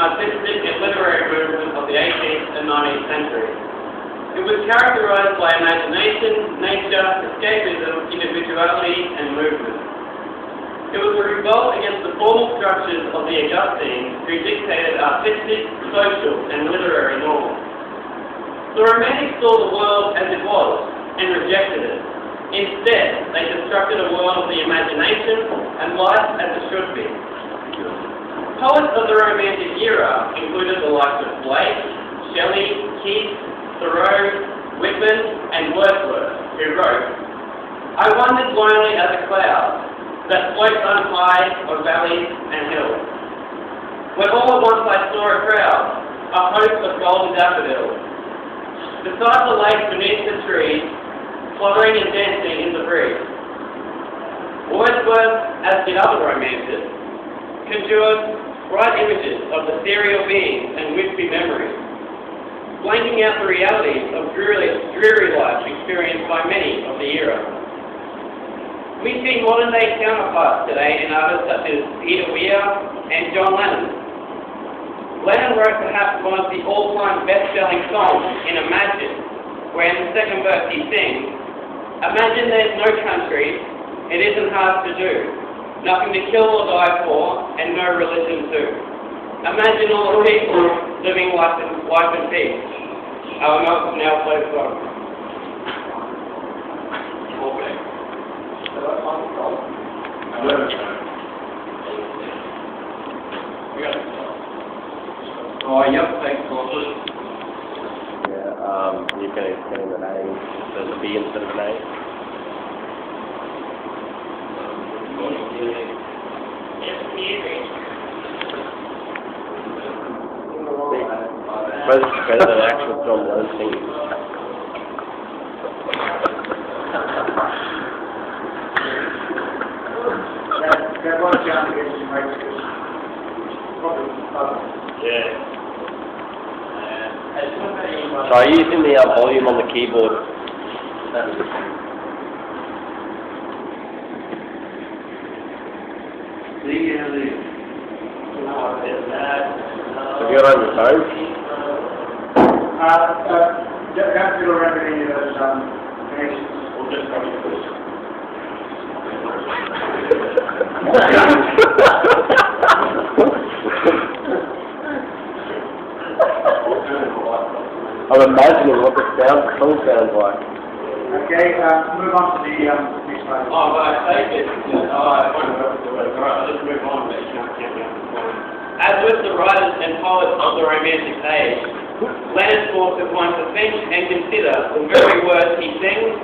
artistic and literary movement of the 18th and 19th centuries. It was characterized by imagination, nature, escapism, individuality, and movement. It was a revolt against the formal structures of the Augustines who dictated artistic, social, and literary norms. The Romantics saw the world as it was and rejected it. Instead, they constructed a world of the imagination and life as it should be. Poets of the Romantic era included the likes of Blake, Shelley, Keats, Thoreau, Whitman, and Wordsworth, who wrote, "I wandered lonely as a cloud that floats on high of valleys and hills, when all at once I saw a crowd, a host of golden daffodils. Beside the lake beneath the trees, fluttering and dancing in the breeze." Wordsworth, as did other romantics, conjured bright images of ethereal beings and wispy memories, blanking out the realities of dreary life experienced by many of the era. We see modern-day counterparts today in artists such as Peter Weir and John Lennon. Lennon wrote perhaps one of the all-time best-selling songs in Imagine, where in the second verse he sings, "Imagine there's no country, it isn't hard to do, nothing to kill or die for, and no religion too. Imagine all the people living life in peace." I will now play the song. Oh, yep, thanks, Paul. Yeah, you can explain the name. There's a B instead of an A. Better than actual John Lennon singing. That was down against the right. Yeah. Try using the volume on the keyboard. Have you got it on your phone? Don't fiddle around with any of those connections. We'll just probably push. I'm imagining what the song sounds like. Okay, move on to the next slide. Oh, but I take it. I won't go to it. Alright, let's move on. But you can't get me on the phone. As with the writers and poets of the Romantic age, Lennon forced upon to think and consider the very words he sings.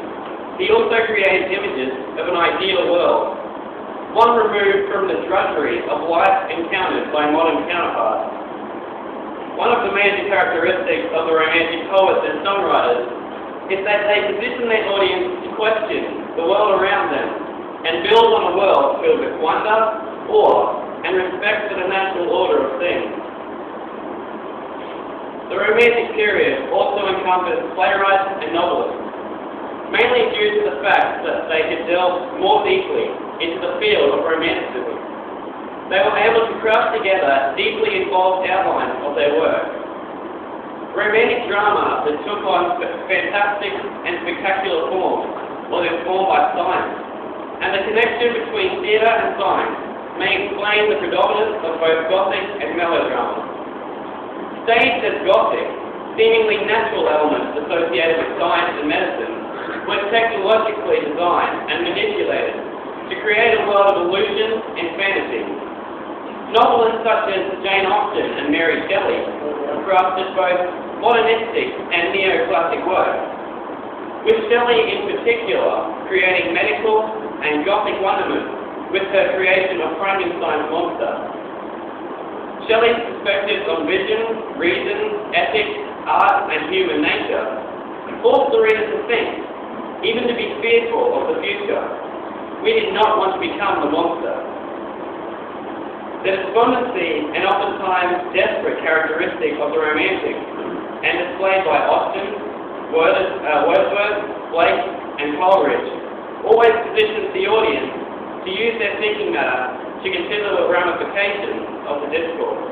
He also created images of an ideal world, one removed from the drudgery of life encountered by modern counterparts. One of the major characteristics of the Romantic poets and songwriters is that they position their audience to question the world around them and build on a world filled with wonder, awe, and respect for the natural order of things. The Romantic period also encompassed playwrights and novelists, mainly due to the fact that they could delve more deeply into the field of Romanticism. They were able to craft together deeply involved outlines of their work. Romantic drama that took on fantastic and spectacular forms was informed by science, and the connection between theatre and science may explain the predominance of both Gothic and melodrama. Staged as Gothic, seemingly natural elements associated with science and medicine were technologically designed and manipulated to create a world of illusion and fantasy. Novelists such as Jane Austen and Mary Shelley crafted both modernistic and neoclassic work, with Shelley in particular creating medical and Gothic wonderment with her creation of Frankenstein's monster. Shelley's perspectives on vision, reason, ethics, art, and human nature forced the reader to think, even to be fearful of the future. We did not want to become the monster. The despondency and oftentimes desperate characteristic of the Romantics, and displayed by Austen, Wordsworth, Blake, and Coleridge, always positions the audience to use their thinking matter to consider the ramifications of the discourse.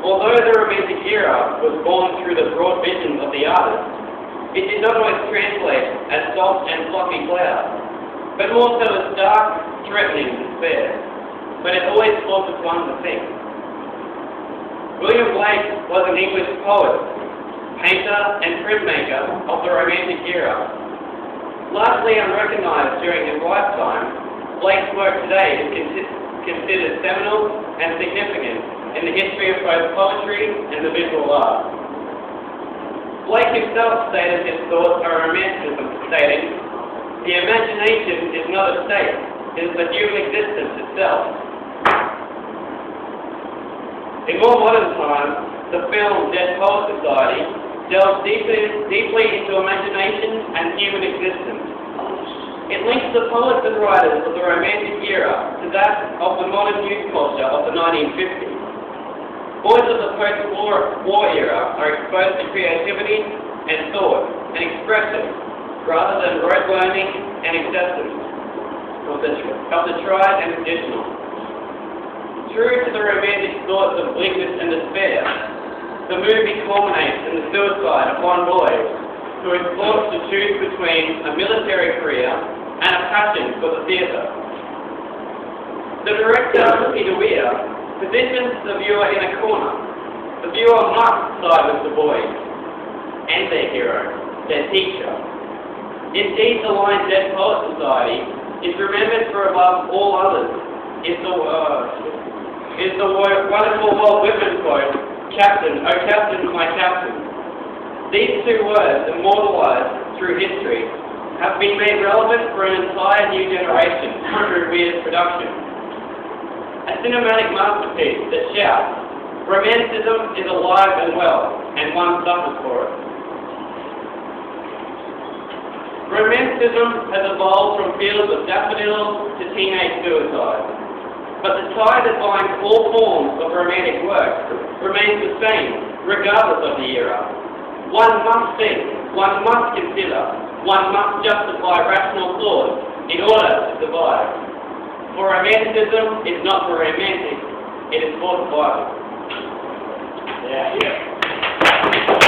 Although the Romantic era was born through the broad vision of the artist, it did not always translate as soft and fluffy clouds, but more so as dark, threatening despair. But it always forces one to think. William Blake was an English poet, painter and printmaker of the Romantic era. Largely unrecognised during his lifetime, Blake's work today is considered seminal and significant in the history of both poetry and the visual art. Blake himself stated his thoughts on Romanticism, stating, "The imagination is not a state, it is the human existence itself." In more modern times, the film Dead Poets Society delves deeply into imagination and human existence. It links the poets and writers of the Romantic era to that of the modern youth culture of the 1950s. Boys of the post-war era are exposed to creativity and thought and expression rather than rote learning and acceptance of the tried and traditional. True to the romantic thoughts of bleakness and despair, the movie culminates in the suicide of one boy who is forced to choose between a military career and a passion for the theatre. The director, Peter Weir, positions the viewer in a corner. The viewer must side with the boys and their hero, their teacher. Indeed, the line Dead Poet Society is remembered for above all others is the wonderful Walt Whitman quote, "Captain, oh Captain, my Captain." These two words, immortalized through history, have been made relevant for an entire new generation through Weir's production. A cinematic masterpiece that shouts, "Romanticism is alive and well, and one suffers for it." Romanticism has evolved from fields of daffodils to teenage suicide. But the tie that binds all forms of romantic work remains the same, regardless of the era. One must think, one must consider, one must justify rational thought in order to survive. For romanticism is not for romantics, it is for survival. Yeah.